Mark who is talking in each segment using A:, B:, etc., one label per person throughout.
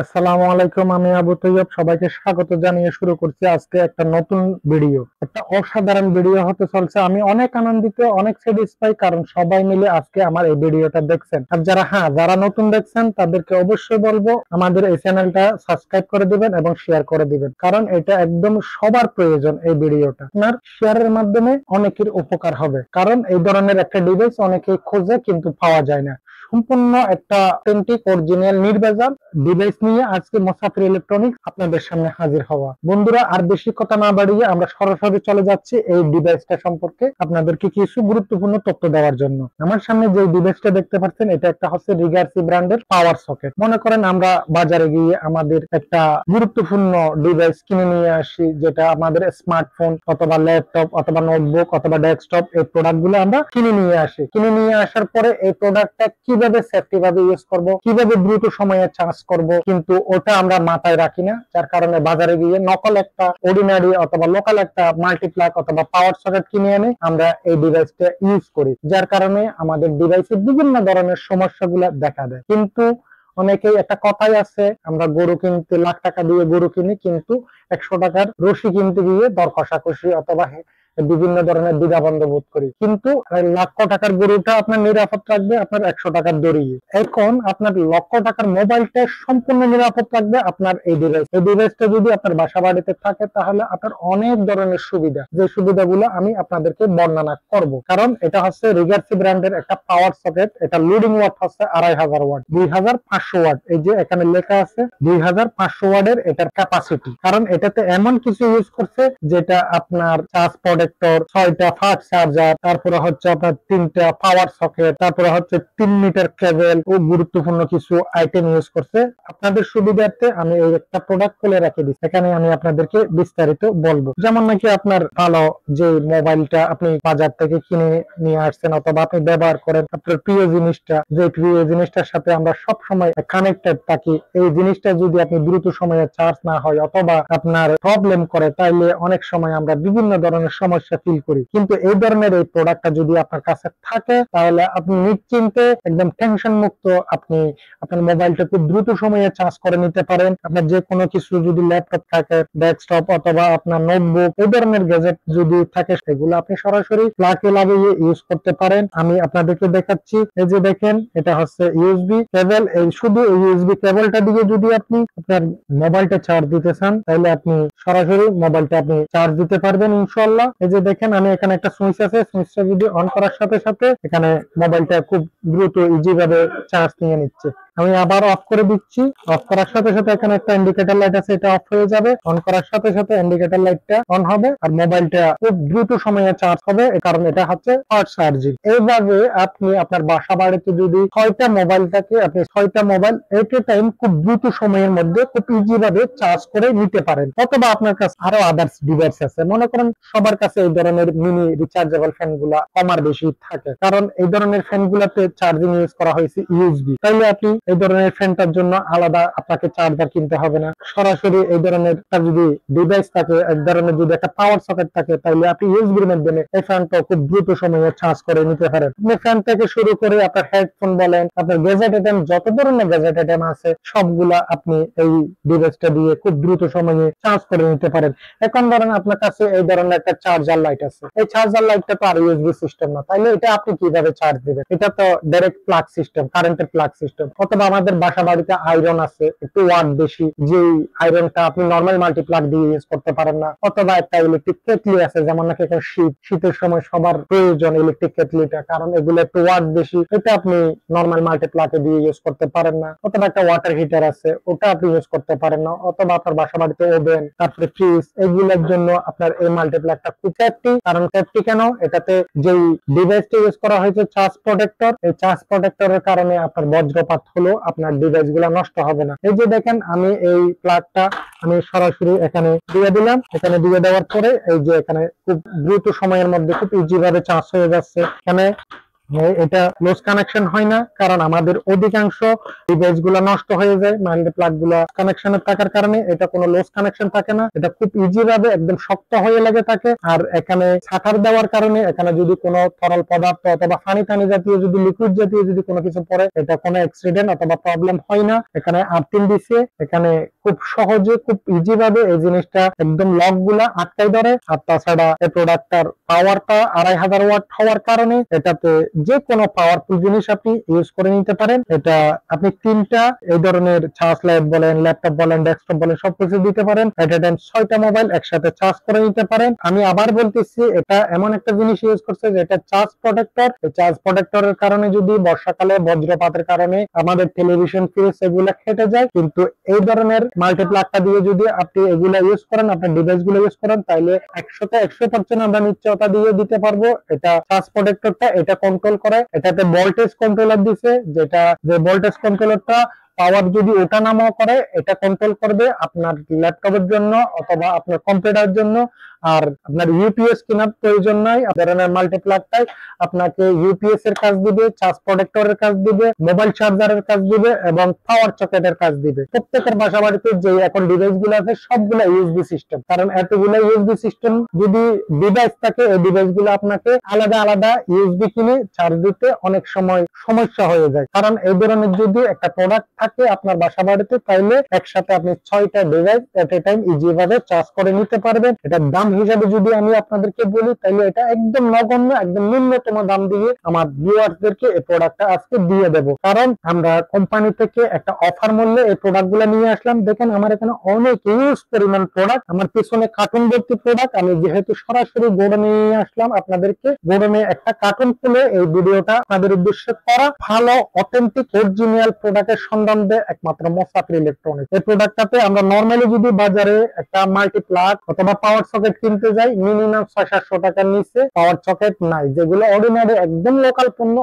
A: আসসালামু আলাইকুম, আমি আবু তৈয়ব সবাইকে স্বাগত জানিয়ে শুরু করছি আজকে একটা নতুন ভিডিও। একটা অসাধারণ ভিডিও হতে চলছে। আমি অনেক আনন্দিত, অনেক স্যাটিসফাই, কারণ সবাই মিলে আজকে আমার এই ভিডিওটা দেখছেন। আর যারা নতুন দেখছেন তাদেরকে অবশ্যই বলবো আমাদের এই চ্যানেলটা সাবস্ক্রাইব করে দিবেন এবং শেয়ার করে দিবেন, কারণ এটা একদম সবার প্রয়োজন। এই ভিডিওটা আপনার শেয়ারের মাধ্যমে অনেকের উপকার হবে, কারণ এই ধরনের একটা ডিভাইস অনেকেই খোঁজে কিন্তু পাওয়া যায় না। সম্পূর্ণ একটা অথেন্টিক অরিজিনাল নির্ভেজাল ডিভাইস নিয়ে আজকে মোসাফির ইলেকট্রনিক্স আপনাদের সামনে হাজির হওয়া। বন্ধুরা, আর বেশি কথা না বাড়িয়ে আমরা সরাসরি চলে যাচ্ছি এই ডিভাইসটা সম্পর্কে আপনাদেরকে কিছু গুরুত্বপূর্ণ তথ্য দেওয়ার জন্য। আমার সামনে যে ডিভাইসটা দেখতে পাচ্ছেন, এটা একটা হচ্ছে রিগার্সি ব্র্যান্ডের পাওয়ার সকেট। মনে করেন আমরা বাজারে গিয়ে আমাদের একটা গুরুত্বপূর্ণ ডিভাইস কিনে নিয়ে আসি, যেটা আমাদের স্মার্টফোন অথবা ল্যাপটপ অথবা নোটবুক অথবা ডেস্কটপ, এই প্রোডাক্ট গুলো আমরা কিনে নিয়ে আসি। কিনে নিয়ে আসার পরে এই প্রোডাক্টটা কিভাবে সেফটি ভাবে ইউজ করব, কিভাবে দ্রুত সময়ে চার্জ করব, কিন্তু ওটা আমরা মাথায় রাখি না। যার কারণে বাজারে গিয়ে নকল একটা অর্ডিনারি অথবা লোকাল একটা মাল্টিপ্লাগ অথবা পাওয়ার সকেট কিনে এনে আমরা এই ডিভাইসটা ইউজ করি, যার কারণে আমাদের ডিভাইসে বিভিন্ন ধরনের সমস্যাগুলো দেখা দেয়। কিন্তু অনেকেই একটা কথাই আছে, আমরা গরু কিনতে লাখ টাকা দিয়ে গরু কিনি, কিন্তু 100 টাকার রশি কিনতে গিয়ে দর কষাকষি অথবা বিভিন্ন ধরনের দ্বিধাদ্বন্দ্ব বোধ করি। কিন্তু লক্ষ টাকার গরুটা আপনার নিরাপদ রাখবে আপনার 100 টাকার দড়ি। এখন আপনার লক্ষ টাকার মোবাইলটা সম্পূর্ণ নিরাপদ রাখবে আপনার এই ডিভাইস। এই ডিভাইসটা যদি আপনার বাসা বাড়িতে থাকে তাহলে আপনার অনেক ধরনের সুবিধা, যে সুবিধাগুলো আমি আপনাদেরকে বর্ণনা করব। কারণ এটা হচ্ছে রিগার্সি ব্র্যান্ডের একটা পাওয়ার সকেট। এটা লোডিং ওয়াট হচ্ছে 2500 ওয়াট, 2500 ওয়াট। এই যে এখানে লেখা আছে 2500 ওয়াটের এটার ক্যাপাসিটি। কারণ এটাতে এমন কিছু ইউজ করছে যেটা আপনার চার্জ প্রোটেক্টর, 6টা ফাস্ট চার্জার, তারপরে হচ্ছে আপনার 3টা পাওয়ার সকেট, তারপরে হচ্ছে 3 মিটার কেবল ও গুরুত্বপূর্ণ কিছু আইটেম ইউজ করছে। আপনাদের সুবিধার্থে আমি এই একটা প্রোডাক্ট খুলে রেখে দিচ্ছি, এখানে আমি আপনাদেরকে বিস্তারিত বলবো। যেমন নাকি আপনার ভালো যে মোবাইলটা আপনি বাজার থেকে কিনে নিয়ে আসছেন অথবা আপনি ব্যবহার করেন, আপনার প্রিয় জিনিসটা, যে প্রিয় জিনিসটার সাথে আমরা সব সময় কানেক্টেড থাকি, এই জিনিসটা যদি আপনি দ্রুত সময়ে চার্জ না হয় অথবা আপনার প্রবলেম করে, তাইলে অনেক সময় আমরা বিভিন্ন ধরনের সমস্যা ফিল করি। কিন্তু এই ধরনের এই প্রোডাক্টটা যদি আপনার কাছে থাকে, তাহলে আপনি নিশ্চিন্তে একদম টেনশন মুক্ত আপনি আপনার মোবাইলটা খুব দ্রুত সময়ে চার্জ করে নিতে পারেন। আপনার যে কোনো কিছু যদি ল্যাপটপ থাকে, ডেস্কটপ অথবা আপনার নোটবুক, এই ধরনের গ্যাজেট যদি থাকে, সেগুলো আপনি সরাসরি প্লাগে লাগিয়ে ইউজ করতে পারেন। আমি আপনাদেরকে দেখাচ্ছি। এই যে দেখেন, এটা হচ্ছে ইউএসবি কেবল। এই শুধু ইউএসবি কেবলটা দিয়ে যদি আপনি আপনার মোবাইলটা চার্জ দিতে চান, তাহলে আপনি সরাসরি মোবাইলটা আপনি চার্জ দিতে পারবেন ইনশাআল্লাহ। এই যে দেখেন, আমি এখানে একটা সুইচ আছে, সুইচটা যদি অন করার সাথে সাথে এখানে মোবাইলটা খুব দ্রুত ইজি ভাবে চার্জ নিয়ে নিচ্ছে। আমি আবার অফ করে দিচ্ছি। অফ করার সাথে সাথে এখানে একটা ইন্ডিকেটর লাইট আছে, এটা অফ হয়ে যাবে। অন করার সাথে সাথে ইন্ডিকেটর লাইটটা অন হবে আর মোবাইলটা খুব দ্রুত সময়ে চার্জ হবে, কারণ এটা হচ্ছে ফাস্ট চার্জিং। এইভাবে আপনি আপনার বাসা বাড়িতে যদি 6টা মোবাইল থাকে, আপনি 6টা মোবাইল এট এ টাইম খুব দ্রুত সময়ের মধ্যে খুব ইজি ভাবে চার্জ করে নিতে পারেন। অথবা আপনার কাছে আরো আদার্স ডিভাইস আছে, মনে করেন সবার কাছে এই ধরনের মিনি রিচার্জেবল ফ্যান গুলা কম আর বেশি থাকে, কারণ এই ধরনের ফ্যান গুলাতে চার্জিং ইউজ করা হয়েছে ইউএসবি। তাইলে আপনি এই ধরনের ফ্যানটার জন্য আলাদা আপনাকে চার্জার কিনতে হবে না। সরাসরি এই ধরনের যদি ডিভাইস থাকে, এক ধরনের যদি একটা পাওয়ার সকেট থাকে, তাহলে আপনি ইউএসবির মাধ্যমে এই ফ্যানটা খুব দ্রুত সময়ে চার্জ করে নিতে পারেন। আপনি ফ্যান থেকে শুরু করে আপনার হেডফোন বলেন, আপনার গ্যাজেট আইটেম, যত ধরনের গ্যাজেট আইটেম আছে সবগুলা আপনি এই ডিভাইসটা দিয়ে খুব দ্রুত সময়ে চার্জ করে নিতে পারেন। এখন ধরেন আপনার কাছে এই ধরনের একটা চার্জার লাইট আছে, এই চার্জার লাইটটা তো আর ইউএসবি সিস্টেম না, তাইলে এটা আপনি কিভাবে চার্জ দিবেন? এটা তো ডাইরেক্ট প্লাগ সিস্টেম, কারেন্টের প্লাগ সিস্টেম। অথবা আমাদের বাসা বাড়িতে আয়রন আছে, একটু ওয়াট বেশি, যে আয়রনটা আপনি নরমাল মাল্টিপ্লাগ দিয়ে ইউজ করতে পারেন না। অথবা একটা ইলেকট্রিক কেটলি আছে, যেমন নাকি এখন শীতের সময় সবার প্রয়োজন ইলেকট্রিক কেটলিটা, কারণ এগুলো একটু ওয়াট বেশি, এটা আপনি নরমাল মাল্টিপ্লাগে দিয়ে ইউজ করতে পারেন না। অথবা একটা ওয়াটার হিটার আছে, ওটা আপনি ইউজ করতে পারেন না। অথবা আপনার বাসা বাড়িতে ওভেন, তারপরে ফ্রিজ, এগুলোর জন্য আপনার এই মাল্টিপ্লাগটা খুব সেফটি। কারণ সেফটি কেন? এটাতে যেই ডিভাইসটা ইউজ করা হয়েছে চার্জ প্রোটেক্টর, এই চার্জ প্রোটেক্টরের কারণে আপনার বজ্রপাত হলো আপনার ডিভাইস গুলা নষ্ট হবে না। এই যে দেখেন, আমি এই প্লাগটা আমি সরাসরি এখানে দিয়ে দিলাম। এখানে দিয়ে দেওয়ার পরে এই যে এখানে খুব দ্রুত সময়ের মধ্যে খুব ইজি ভাবে চার্জ হয়ে যাচ্ছে। এখানে এটা লস কানেকশন হয় না, কারণ আমাদের অধিকাংশ ডিভাইস গুলা নষ্ট হয়ে যায় মাল্টি প্লাগ গুলা কানেকশনের থাকার কারণে। এটা কোনো লস কানেকশন থাকে না, এটা খুব ইজি ভাবে একদম শক্ত হয়ে লাগে থাকে। আর এখানে ছাটার দেওয়ার কারণে এখানে যদি কোনো তরল পদার্থ অথবা পানি টানি জাতীয় যদি লিকুইড জাতীয় যদি কোনো কিছু পড়ে, এটা কোনো অ্যাক্সিডেন্ট অথবা প্রবলেম হয় না। এখানে আর্থিং দিছে, এখানে খুব সহজে খুব ইজি ভাবে এই জিনিসটা একদম লক গুলা আটকাই ধরে। আর তাছাড়া এই প্রোডাক্টটার পাওয়ারটা 2500 ওয়াট হওয়ার কারণে এটাতে যে কোনো পাওয়ারফুল জিনিস আপনি ইউজ করে নিতে পারেন। এটা আপনি তিনটা এই ধরনের চার্জ লাইট বলেন, ল্যাপটপ বলেন, ডেস্কটপ বলেন, সবকিছু দিতে পারেন। এট এ টাইম 6টা মোবাইল একসাথে চার্জ করে নিতে পারেন। আমি আবার বলতেছি, এটা এমন একটা জিনিস ইউজ করছে যেটা চার্জ প্রোটেক্টর। এই চার্জ প্রোটেক্টরের কারণে যদি বর্ষাকালে বজ্রপাতের কারণে আমাদের টেলিভিশন, ফ্রিজ এগুলা ফেটে যায়, কিন্তু এই ধরনের মাল্টিপ্লাগটা দিয়ে যদি আপনি এগুলা ইউজ করেন, আপনার ডিভাইস গুলো ইউজ করেন, তাহলে 100% আমরা নিশ্চয়তা দিয়ে দিতে পারবো। এটা চার্জ প্রোটেক্টরটা এটা কন্ট্রোল করে। এটাতে ভোল্টেজ কন্ট্রোলার দিছে, যেটা যে ভোল্টেজ কন্ট্রোলারটা পাওয়ার যদি ওঠা নামাও করে, এটা কন্ট্রোল করবে আপনার ল্যাপটপের জন্য অথবা আপনার কম্পিউটারের জন্য। আর আপনার ইউপিএস কেনার প্রয়োজন নাই, ধরনের মাল্টিপ্লাগটাই আপনাকে ইউপিএস এর কাজ দিবে, চার্জ প্রোটেক্টরের কাজ দিবে, মোবাইল চার্জারের কাজ দিবে এবং পাওয়ার সকেটের কাজ দিবে। প্রত্যেকের বাসা বাড়িতে যে এখন ডিভাইস গুলো আছে সবগুলা ইউএসবি সিস্টেম, কারণ এতগুলো ইউএসবি সিস্টেম যদি ডিভাইস থাকে, এই ডিভাইস গুলো আপনাকে আলাদা আলাদা ইউএসবি কিনে চার্জ দিতে অনেক সময় সমস্যা হয়ে যায়। কারণ এই ধরনের যদি একটা প্রোডাক্ট থাকে আপনার বাসা বাড়িতে, তাইলে একসাথে আপনি 6টা device at a time easy ভাবে চার্জ করে নিতে পারবেন। এটার দাম হিসাবে যদি আমি আপনাদেরকে বলি, তাহলে এটা একদম নগণ্য, একদম ন্যূনতম দাম দিয়ে আমার ভিউয়ারদেরকে এই প্রোডাক্টটা আজকে দিয়ে দেব। কারণ আমরা কোম্পানি থেকে একটা অফার মূল্যে এই প্রোডাক্ট গুলো নিয়ে আসলাম। দেখেন আমার এখানে অনেক ইউজ পরিমাণ প্রোডাক্ট, আমার পিছনে কার্টুন ভর্তি প্রোডাক্ট। আমি যেহেতু সরাসরি গোডাউনে নিয়ে আসলাম আপনাদেরকে, গোডাউনে একটা কার্টুন খুলে এই ভিডিওটা আপনাদের উদ্দেশ্যে করা। ভালো অথেন্টিক অরিজিনাল প্রোডাক্টের সন্ধান দেয় একমাত্র মোসাফির ইলেকট্রনিক্স। এই প্রোডাক্টটাতে আমরা নরমালি যদি বাজারে একটা মাল্টিপ্লাগ অথবা পাওয়ার সকেট কিনতে যাই, মিনিমাম 600-700 টাকার নিচে পাওয়ার সকেট নাই। যেগুলো অর্ডিনারি একদম লোকাল পণ্য,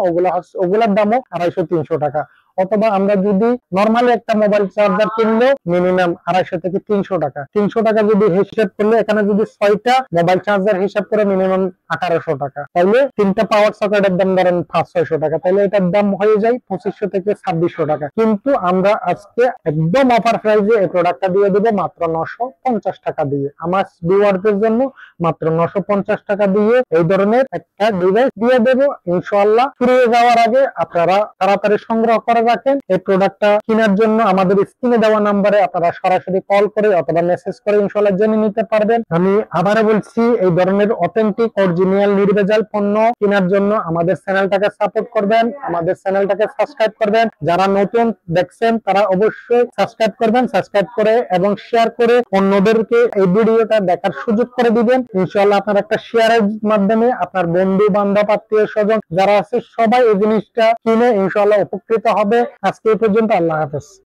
A: ওগুলোর দামও 250-300 টাকা। অথবা আমরা যদি নরমালি একটা মোবাইল চার্জার কিনলে মিনিমাম 250 থেকে 300 টাকা। 300 টাকা যদি হিসাব করলে, এখানে যদি 6টা মোবাইল চার্জার হিসাব করে মিনিমাম 1800 টাকা, তাহলে 3টা পাওয়ার সকেটের দাম ধরেন 500-600 টাকা, তাহলে এটার দাম হয়ে যায় 2500 থেকে 2600 টাকা। কিন্তু আমরা আজকে একদম অফার প্রাইসে এই প্রোডাক্টটা দিয়ে দেবো মাত্র 950 টাকা দিয়ে। আমার ভিউয়ারদের জন্য মাত্র 950 টাকা দিয়ে এই ধরনের একটা ডিভাইস দিয়ে দেবো ইনশাআল্লাহ। ফুরিয়ে যাওয়ার আগে আপনারা তাড়াতাড়ি সংগ্রহ করে রাখেন। এই প্রোডাক্টটা কেনার জন্য আমাদের স্ক্রিনে দেওয়া নাম্বারে আপনারা সরাসরি কল করে অথবা মেসেজ করে ইনশাআল্লাহ জেনে নিতে পারবেন। আমি আবারও বলছি, এই ধরনের অথেন্টিক অরিজিনাল নির্ভেজাল পণ্য কেনার জন্য আমাদের চ্যানেলটাকে সাপোর্ট করবেন, আমাদের চ্যানেলটাকে সাবস্ক্রাইব করবেন। যারা নতুন দেখছেন তারা অবশ্যই সাবস্ক্রাইব করবেন, সাবস্ক্রাইব করে এবং শেয়ার করে অন্যদেরকে এই ভিডিওটা দেখার সুযোগ করে দিবেন। ইনশাআল্লাহ আপনার একটা শেয়ারের মাধ্যমে আপনার বন্ধু বান্ধব আত্মীয় স্বজন যারা আছে সবাই এই জিনিসটা কিনে ইনশাআল্লাহ উপকৃত হবে। আজকে এই পর্যন্ত, আল্লাহ হাফেজ।